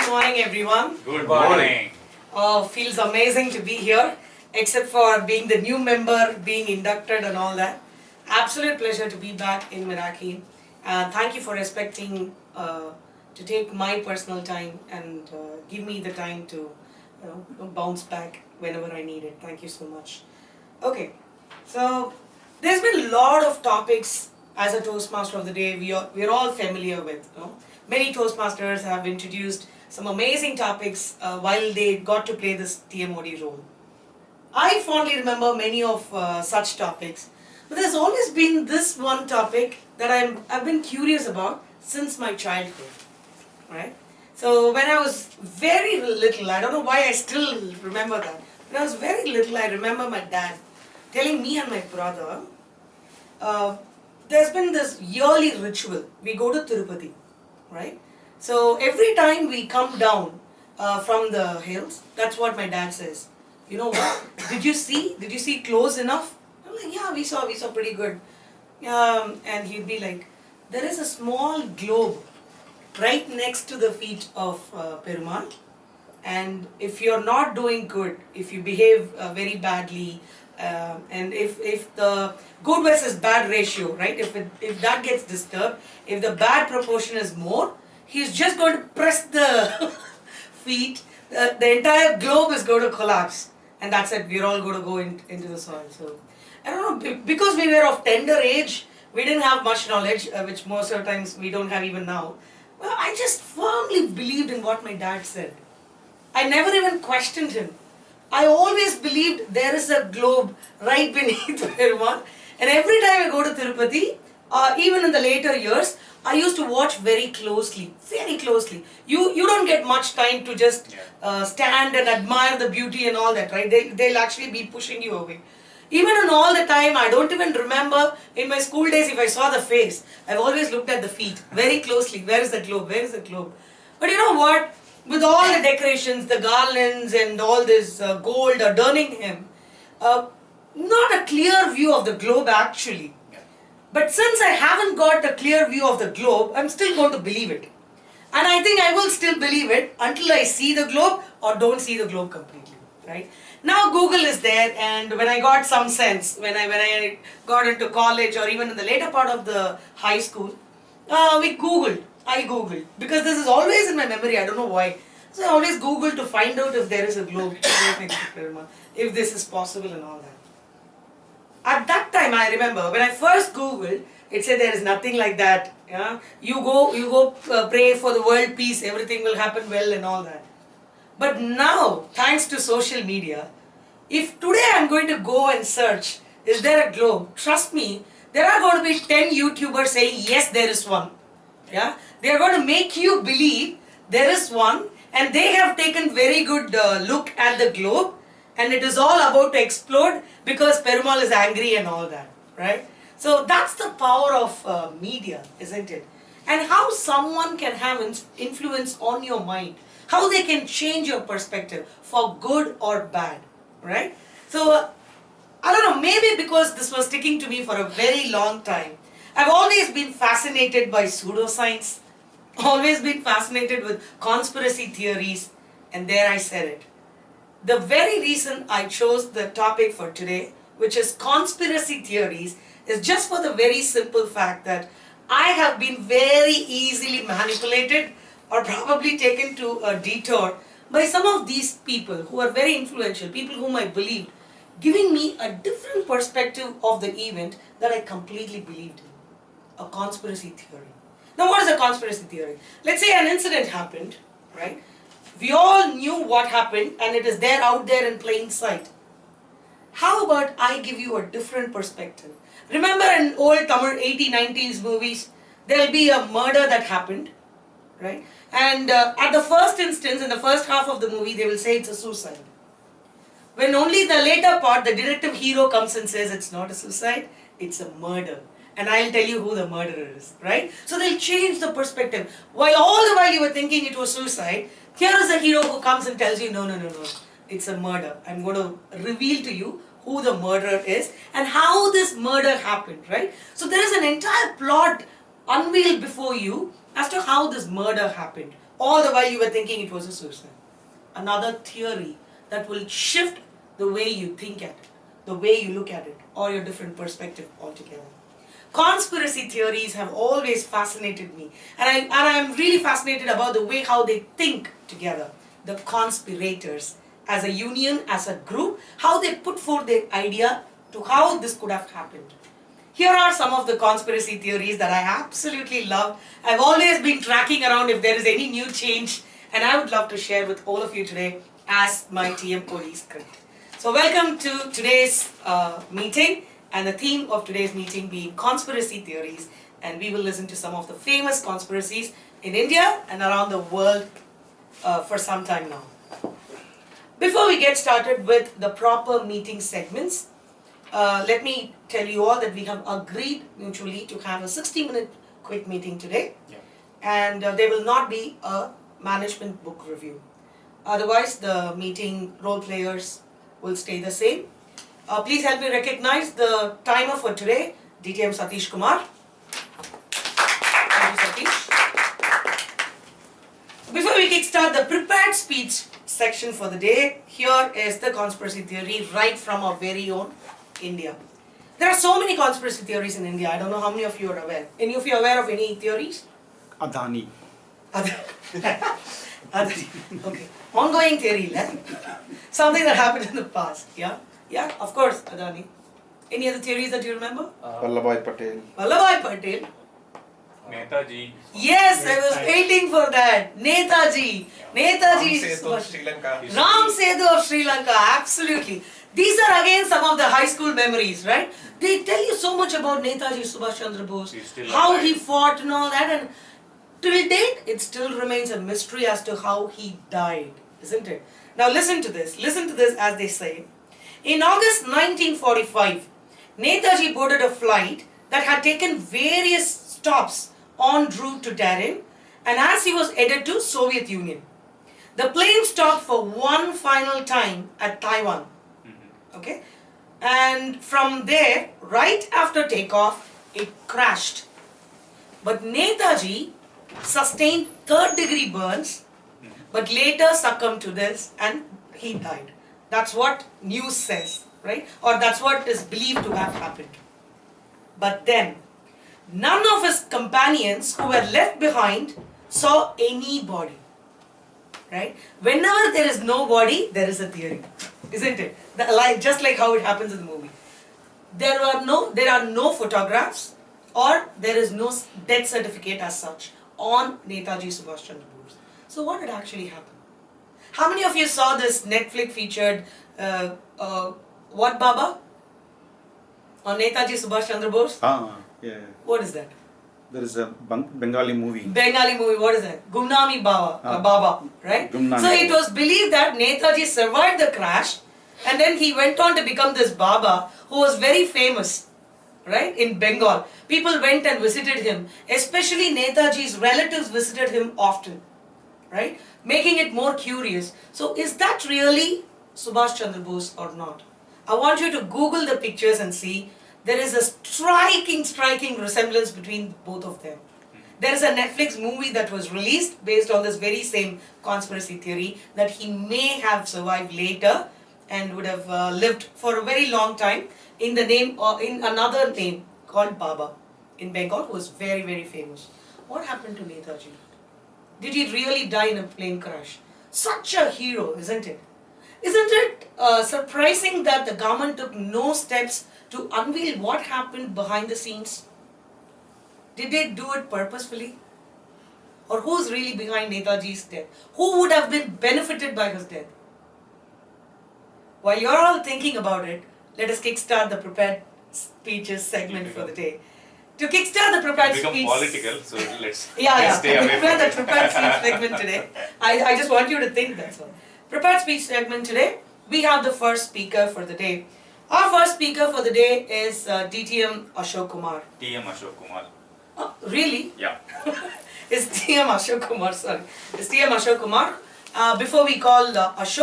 morning, everyone. Good morning. Feels amazing to be here, except for being the new member, being inducted and all that. Absolute pleasure to be back in Merarki. Thank you for respecting to take my personal time and give me the time to bounce back whenever I need it. Thank you so much. Okay, so there's been a lot of topics as a Toastmaster of the day we're all familiar with. Many Toastmasters have introduced some amazing topics while they got to play this TMOD role. I fondly remember many of such topics, but there's always been this one topic that I've been curious about since my childhood, right? So when I was very little, I don't know why I still remember that. When I was very little, I remember my dad telling me and my brother, there's been this yearly ritual. We go to Tirupati, right? So every time we come down from the hills, that's what my dad says. You know what? Did you see close enough? I'm like, yeah, we saw pretty good. And he'd be like, there is a small globe right next to the feet of Perumal. And if you're not doing good, if you behave very badly, and if the good versus bad ratio, right? If that gets disturbed, if the bad proportion is more, he's just going to press the feet. The entire globe is going to collapse, and that's it. We're all going to go into the soil. So I don't know, because we were of tender age, we didn't have much knowledge, which most of the times we don't have even now. Well, I just firmly believed in what my dad said. I never even questioned him. I always believed there is a globe right beneath Perumal. And every time I go to Tirupati, even in the later years, I used to watch very closely, very closely. You don't get much time to just stand and admire the beauty and all that, right? They'll actually be pushing you away. Even in all the time, I don't even remember in my school days if I saw the face. I've always looked at the feet very closely. Where is the globe? Where is the globe? But you know what? With all the decorations, the garlands and all this gold adorning him, not a clear view of the globe actually. But since I haven't got a clear view of the globe, I'm still going to believe it. And I think I will still believe it until I see the globe or don't see the globe completely, right? Now Google is there, and when I got some sense, when I got into college or even in the later part of the high school, I Googled, because this is always in my memory, I don't know why. So I always Googled to find out if there is a globe, if this is possible and all that. At that time, I remember, when I first Googled, it said there is nothing like that. Yeah? You go pray for the world peace, everything will happen well and all that. But now, thanks to social media, if today I'm going to go and search, is there a globe? Trust me, there are going to be 10 YouTubers saying, yes, there is one. Yeah? They are going to make you believe there is one, and they have taken very good look at the globe, and it is all about to explode because Perumal is angry and all that, right? So that's the power of media, isn't it? And how someone can have influence on your mind, how they can change your perspective for good or bad, right? So I don't know, maybe because this was sticking to me for a very long time, I've always been fascinated by pseudoscience, always been fascinated with conspiracy theories, and there I said it. The very reason I chose the topic for today, which is conspiracy theories, is just for the very simple fact that I have been very easily manipulated or probably taken to a detour by some of these people who are very influential, people whom I believed, giving me a different perspective of the event that I completely believed in. A conspiracy theory. Now what is a conspiracy theory? Let's say an incident happened, right? We all knew what happened and it is there out there in plain sight. How about I give you a different perspective? Remember in old Tamil 80s, 90s movies, there will be a murder that happened, right? And at the first instance, in the first half of the movie, they will say it's a suicide. When only the later part, the detective hero comes and says it's not a suicide, it's a murder. And I'll tell you who the murderer is, right? So they'll change the perspective. While all the while you were thinking it was suicide, here is a hero who comes and tells you, no, it's a murder. I'm going to reveal to you who the murderer is and how this murder happened, right? So there is an entire plot unveiled before you as to how this murder happened. all the while you were thinking it was a suicide. Another theory that will shift the way you think at it, the way you look at it, or your different perspective altogether. Conspiracy theories have always fascinated me, and I'm really fascinated about the way how they think together. The conspirators, as a union, as a group, how they put forth their idea to how this could have happened. Here are some of the conspiracy theories that I absolutely love. I've always been tracking around if there is any new change, and I would love to share with all of you today as my TMOD script. So welcome to today's meeting, and the theme of today's meeting being conspiracy theories, and we will listen to some of the famous conspiracies in India and around the world for some time now. Before we get started with the proper meeting segments, let me tell you all that we have agreed mutually to have a 60-minute quick meeting today. Yeah. And there will not be a management book review. Otherwise, the meeting role players will stay the same. Please help me recognize the timer for today, DTM Satish Kumar. Thank you, Satish. Before we kickstart the prepared speech section for the day, here is the conspiracy theory right from our very own India. There are so many conspiracy theories in India. I don't know how many of you are aware. Any of you aware of any theories? Adani. Adani. Okay. Ongoing theory, something that happened in the past. Yeah? Yeah, of course, Adani. Any other theories that you remember? Vallabhbhai Patel. Vallabhbhai Patel. Netaji. Yes, I was waiting for that. Netaji. Netaji. Sri Lanka. Ram Setu of Sri Lanka. Absolutely. These are again some of the high school memories, right? They tell you so much about Netaji Subhash Chandra Bose, how he fought and all that, and till date, it still remains a mystery as to how he died, isn't it? Now listen to this as they say. In August 1945, Netaji boarded a flight that had taken various stops en route to Tehran, and as he was headed to Soviet Union. The plane stopped for one final time at Taiwan. Okay? And from there, right after takeoff, it crashed. But Netaji sustained third-degree burns, but later succumbed to this and he died. That's what news says, right? Or that's what is believed to have happened. But then, none of his companions who were left behind saw anybody, right? Whenever there is no body, there is a theory, isn't it? Just like how it happens in the movie. There are no photographs, or there is no death certificate as such on Netaji Subhash Chandra Bose. So what had actually happened? How many of you saw this Netflix featured What Baba? On Netaji Subhash Chandra Bose? Yeah. What is that? There is a Bengali movie. Bengali movie, what is that? Gumnami Baba, right? Gumnami So it Baba. was believed that Netaji survived the crash, and then he went on to become this Baba who was very famous, right, in Bengal. People went and visited him, especially Netaji's relatives visited him often, right, making it more curious. So is that really Subhash Chandra Bose or not? I want you to Google the pictures and see. There is a striking resemblance between both of them. There is a Netflix movie that was released based on this very same conspiracy theory that he may have survived later and would have lived for a very long time in the name or in another name called Baba in Bengal, who was very, very famous. What happened to Netaji? Did he really die in a plane crash? Such a hero, isn't it? Isn't it surprising that the government took no steps to unveil what happened behind the scenes? Did they do it purposefully? Or who's really behind Netaji's death? Who would have been benefited by his death? While you're all thinking about it, let us kickstart the prepared speeches segment for the day. To kickstart the prepared speech... Become political, so let's To stay away from prepare it. the prepared speech segment today, I just want you to think that's all. Prepared speech segment today, we have the first speaker for the day. Our first speaker for the day is DTM Ashok Kumar. TM Ashok Kumar. Oh, really? Yeah. It's TM Ashok Kumar, sorry. It's TM Ashok Kumar. Before we call Ashok,